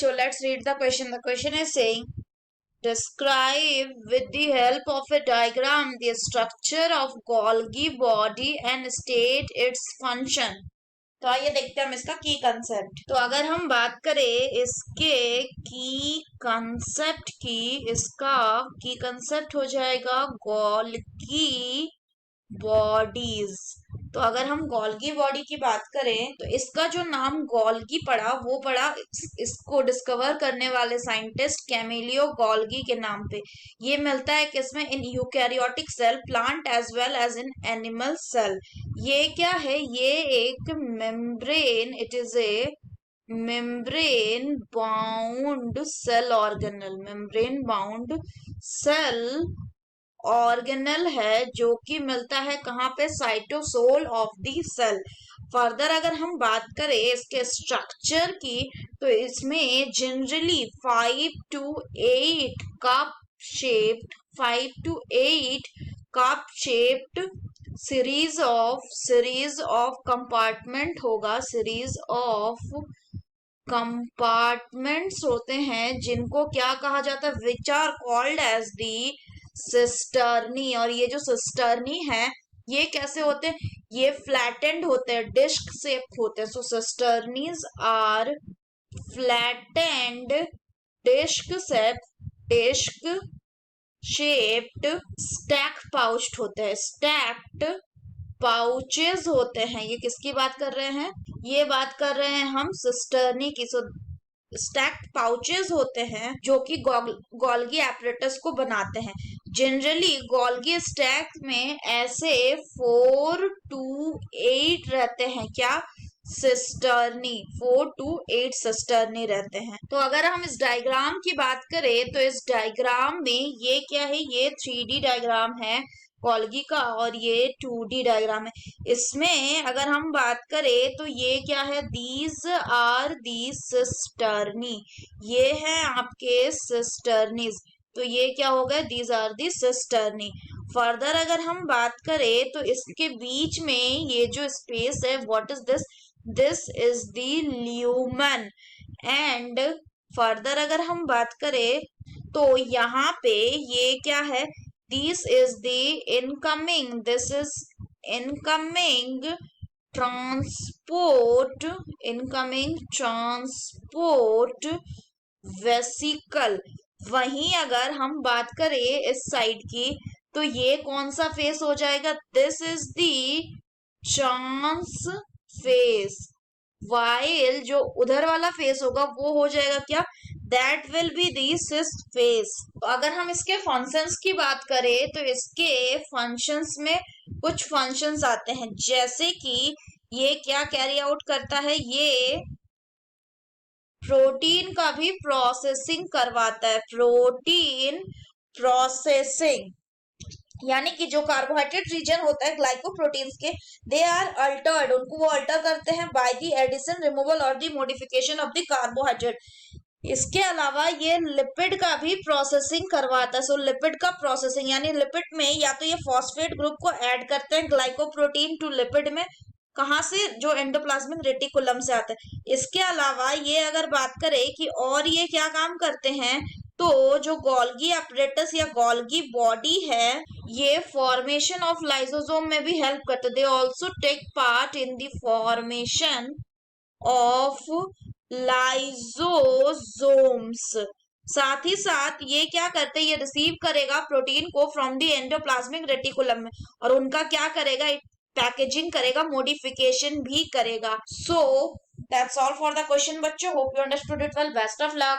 बच्चों, let's read the question. The question is saying describe with the help of a diagram the structure of Golgi body and state its function. तो आइए देखते हैं हम इसका की कंसेप्ट. तो अगर हम बात करें इसके की कंसेप्ट की, इसका की कंसेप्ट हो जाएगा गोल्गी बॉडीज. तो अगर हम गोल्गी बॉडी की बात करें तो इसका जो नाम गोल्गी पड़ा वो पड़ा इसको डिस्कवर करने वाले साइंटिस्ट कैमिलियो गोल्गी के नाम पे. ये मिलता है किसमें? In eukaryotic cell, plant as well as in animal cell. ये क्या है? ये एक membrane, it is a membrane bound cell organelle, membrane bound cell organelle है जो कि मिलता है कहाँ पे? Cytosol of the cell. Further अगर हम बात करें इसके स्ट्रक्चर की तो इसमें generally 5 to 8 cup shaped, 5 to 8 cup shaped series of compartment होगा, सीरीज ऑफ कंपार्टमेंट्स होते हैं जिनको क्या कहा जाता है? Which are called as the cisternae. और ये जो सिस्टर्नी है ये कैसे होते हैं? ये फ्लैटेंड होते हैं, डिस्क शेप होते हैं. So cisternae are flattened disc shaped stack pouched होते हैं, स्टैक्ड पाउचेस होते हैं. ये किसकी बात कर रहे हैं? ये बात कर रहे हैं हम सिस्टर्नी की. सो स्टैक्ड पाउचेस होते हैं जो कि गोल्गी एपरेटस को बनाते हैं. जनरली गोल्गी स्टैक में ऐसे 4 to 8 रहते हैं. क्या? सिस्टर्नी. 4 to 8 सिस्टर्नी रहते हैं. तो अगर हम इस डायग्राम की बात करें तो इस डायग्राम में ये क्या है? ये 3D डायग्राम है गोल्गी का और ये 2D डायग्राम है. इसमें अगर हम बात करें तो ये क्या है? These are the cisternae. ये है आपके सिस्टर्नीज. तो ये क्या हो गए? These are the cisternae. Further अगर हम बात करें तो इसके बीच में ये जो स्पेस है, what is this? This is the lumen. And further अगर हम बात करें तो यहाँ पे ये क्या है? This is the incoming transport vesicle. वहीं अगर हम बात करें इस साइड की तो ये कौन सा फेस हो जाएगा? This is the trans face. While जो उधर वाला फेस होगा वो हो जाएगा क्या? That will be the cis face. अगर हम इसके फंक्शंस की बात करें तो इसके फंक्शंस में कुछ फंक्शंस आते हैं, जैसे कि ये क्या कैरी आउट करता है? ये प्रोटीन का भी प्रोसेसिंग करवाता है. प्रोटीन प्रोसेसिंग यानी कि जो कार्बोहाइड्रेट रीजन होता है ग्लाइकोप्रोटीन्स के, दे आर अल्टर्ड, उनको वो अल्टर करते हैं बाय द एडिशन, रिमूवल और the modification of the carbohydrate. इसके अलावा ये लिपिड का भी प्रोसेसिंग करवाता है. सो लिपिड का प्रोसेसिंग यानी लिपिड में या तो ये फॉस्फेट ग्रुप को ऐड करते हैं ग्लाइकोप्रोटीन टू लिपिड में, कहाँ से? जो एंडोप्लाज्मिक रेटिकुलम से आता है. इसके अलावा ये अगर बात करें कि और ये क्या काम करते हैं तो जो गोल्गी एपरेटस या गोल्गी बॉडी है ये फॉर्मेशन ऑफ लाइसोसोम में भी हेल्प करते. They also take part in the formation of lysosomes. साथ ही साथ ये क्या करते हैं? ये रिसीव करेगा प्रोटीन को फ्रॉम द एंडोप्लाज्मिक रेटिकुलम में और उनका क्या करेगा? पैकेजिंग करेगा, मॉडिफिकेशन भी करेगा. So that's all for the question बच्चों. Hope you understood it well. Best of luck.